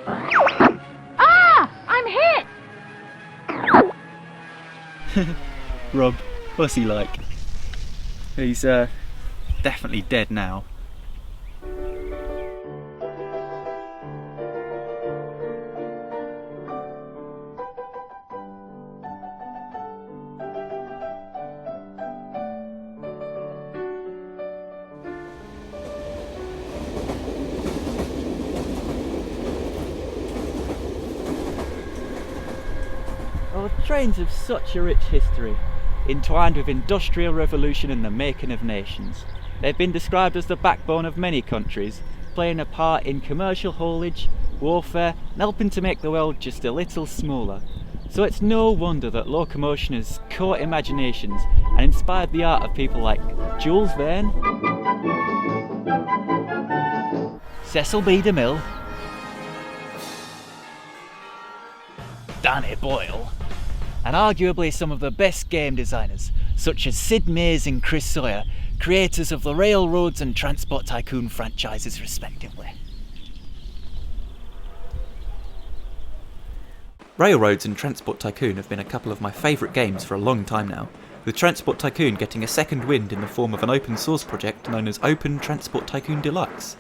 Ah! I'm hit! Rob, what's he like? He's definitely dead now. Well, trains have such a rich history, entwined with industrial revolution and the making of nations. They've been described as the backbone of many countries, playing a part in commercial haulage, warfare, and helping to make the world just a little smaller. So it's no wonder that locomotion has caught imaginations and inspired the art of people like Jules Verne, Cecil B. DeMille, Danny Boyle, and arguably some of the best game designers, such as Sid Meier's and Chris Sawyer, creators of the Railroads and Transport Tycoon franchises respectively. Railroads and Transport Tycoon have been a couple of my favourite games for a long time now, with Transport Tycoon getting a second wind in the form of an open source project known as Open Transport Tycoon Deluxe.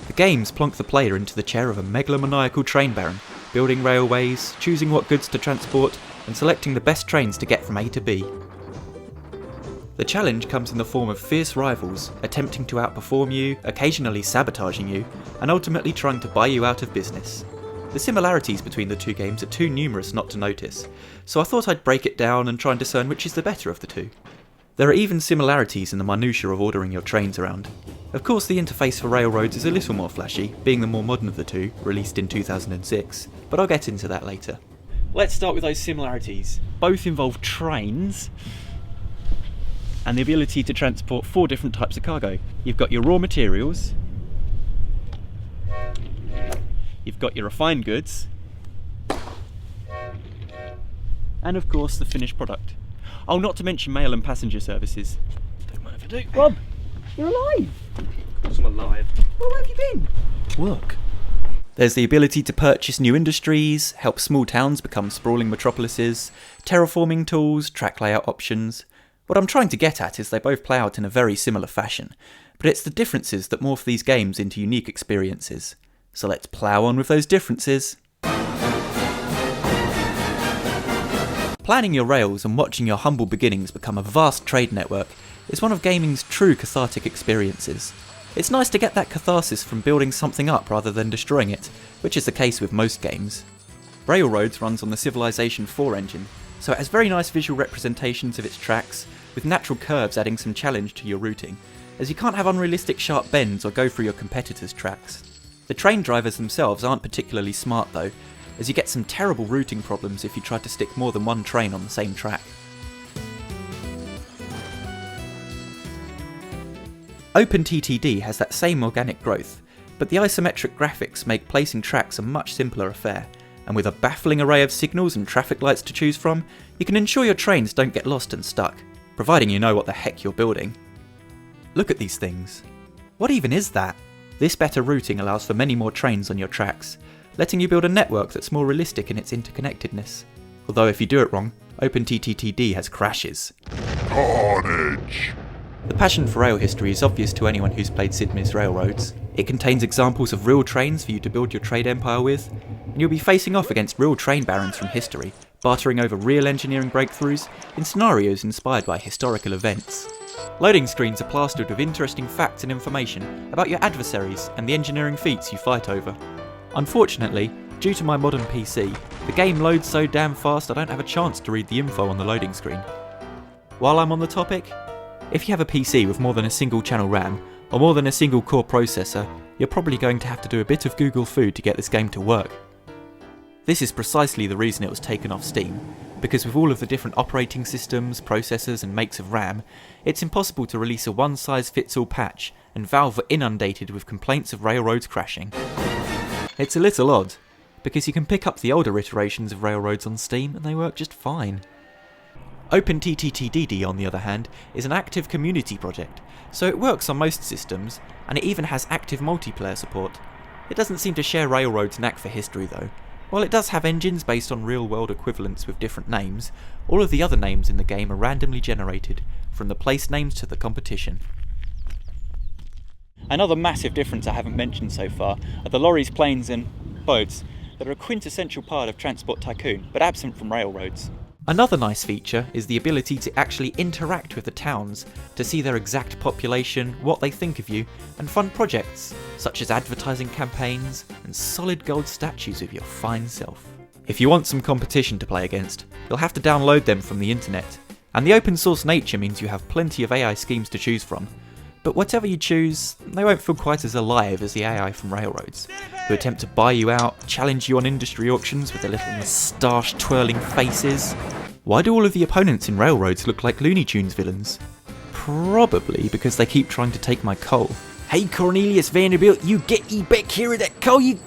The games plonk the player into the chair of a megalomaniacal train baron, building railways, choosing what goods to transport, and selecting the best trains to get from A to B. The challenge comes in the form of fierce rivals, attempting to outperform you, occasionally sabotaging you, and ultimately trying to buy you out of business. The similarities between the two games are too numerous not to notice, so I thought I'd break it down and try and discern which is the better of the two. There are even similarities in the minutiae of ordering your trains around. Of course, the interface for Railroads is a little more flashy, being the more modern of the two, released in 2006, but I'll get into that later. Let's start with those similarities. Both involve trains and the ability to transport 4 different types of cargo. You've got your raw materials, you've got your refined goods, and of course the finished product. Oh, not to mention mail and passenger services. Don't mind if I do. Rob, you're alive! Of course I'm alive. Well, where have you been? Work. There's the ability to purchase new industries, help small towns become sprawling metropolises, terraforming tools, track layout options. What I'm trying to get at is they both play out in a very similar fashion, but it's the differences that morph these games into unique experiences. So let's plough on with those differences. Planning your rails and watching your humble beginnings become a vast trade network is one of gaming's true cathartic experiences. It's nice to get that catharsis from building something up rather than destroying it, which is the case with most games. Railroads runs on the Civilization 4 engine, so it has very nice visual representations of its tracks, with natural curves adding some challenge to your routing, as you can't have unrealistic sharp bends or go through your competitors' tracks. The train drivers themselves aren't particularly smart though, as you get some terrible routing problems if you try to stick more than one train on the same track. OpenTTD has that same organic growth, but the isometric graphics make placing tracks a much simpler affair, and with a baffling array of signals and traffic lights to choose from, you can ensure your trains don't get lost and stuck, providing you know what the heck you're building. Look at these things. What even is that? This better routing allows for many more trains on your tracks, letting you build a network that's more realistic in its interconnectedness. Although if you do it wrong, OpenTTD has crashes. Carnage! The passion for rail history is obvious to anyone who's played Sid Meier's Railroads. It contains examples of real trains for you to build your trade empire with, and you'll be facing off against real train barons from history, bartering over real engineering breakthroughs in scenarios inspired by historical events. Loading screens are plastered with interesting facts and information about your adversaries and the engineering feats you fight over. Unfortunately, due to my modern PC, the game loads so damn fast I don't have a chance to read the info on the loading screen. While I'm on the topic, if you have a PC with more than a single channel RAM, or more than a single core processor, you're probably going to have to do a bit of Google food to get this game to work. This is precisely the reason it was taken off Steam, because with all of the different operating systems, processors and makes of RAM, it's impossible to release a one-size-fits-all patch, and Valve were inundated with complaints of Railroads crashing. It's a little odd, because you can pick up the older iterations of Railroads on Steam and they work just fine. OpenTTD, on the other hand, is an active community project, so it works on most systems, and it even has active multiplayer support. It doesn't seem to share Railroad's knack for history though. While it does have engines based on real-world equivalents with different names, all of the other names in the game are randomly generated, from the place names to the competition. Another massive difference I haven't mentioned so far are the lorries, planes and boats that are a quintessential part of Transport Tycoon, but absent from Railroads. Another nice feature is the ability to actually interact with the towns, to see their exact population, what they think of you, and fun projects, such as advertising campaigns and solid gold statues of your fine self. If you want some competition to play against, you'll have to download them from the internet, and the open source nature means you have plenty of AI schemes to choose from. But whatever you choose, they won't feel quite as alive as the AI from Railroads, who attempt to buy you out, challenge you on industry auctions with their little moustache-twirling faces. Why do all of the opponents in Railroads look like Looney Tunes villains? Probably because they keep trying to take my coal. Hey Cornelius Vanderbilt, you get ye back here with that coal, you...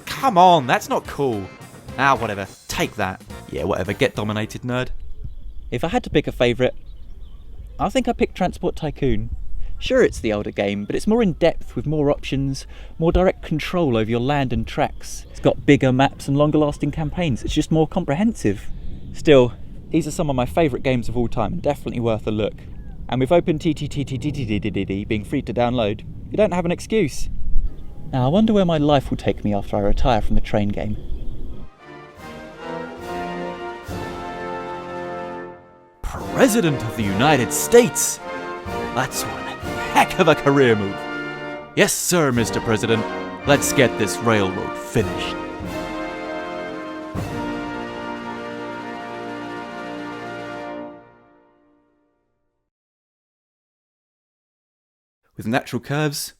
Come on, that's not cool. Ah, whatever, take that. Yeah, whatever, get dominated, nerd. If I had to pick a favourite, I think I picked Transport Tycoon. Sure, it's the older game, but it's more in depth with more options, more direct control over your land and tracks. It's got bigger maps and longer lasting campaigns. It's just more comprehensive. Still, these are some of my favourite games of all time and definitely worth a look. And with OpenTTTTTTTTD being free to download, you don't have an excuse. Now I wonder where my life will take me after I retire from the train game. President of the United States! That's one heck of a career move. Yes, sir, Mr. President. Let's get this railroad finished. With natural curves,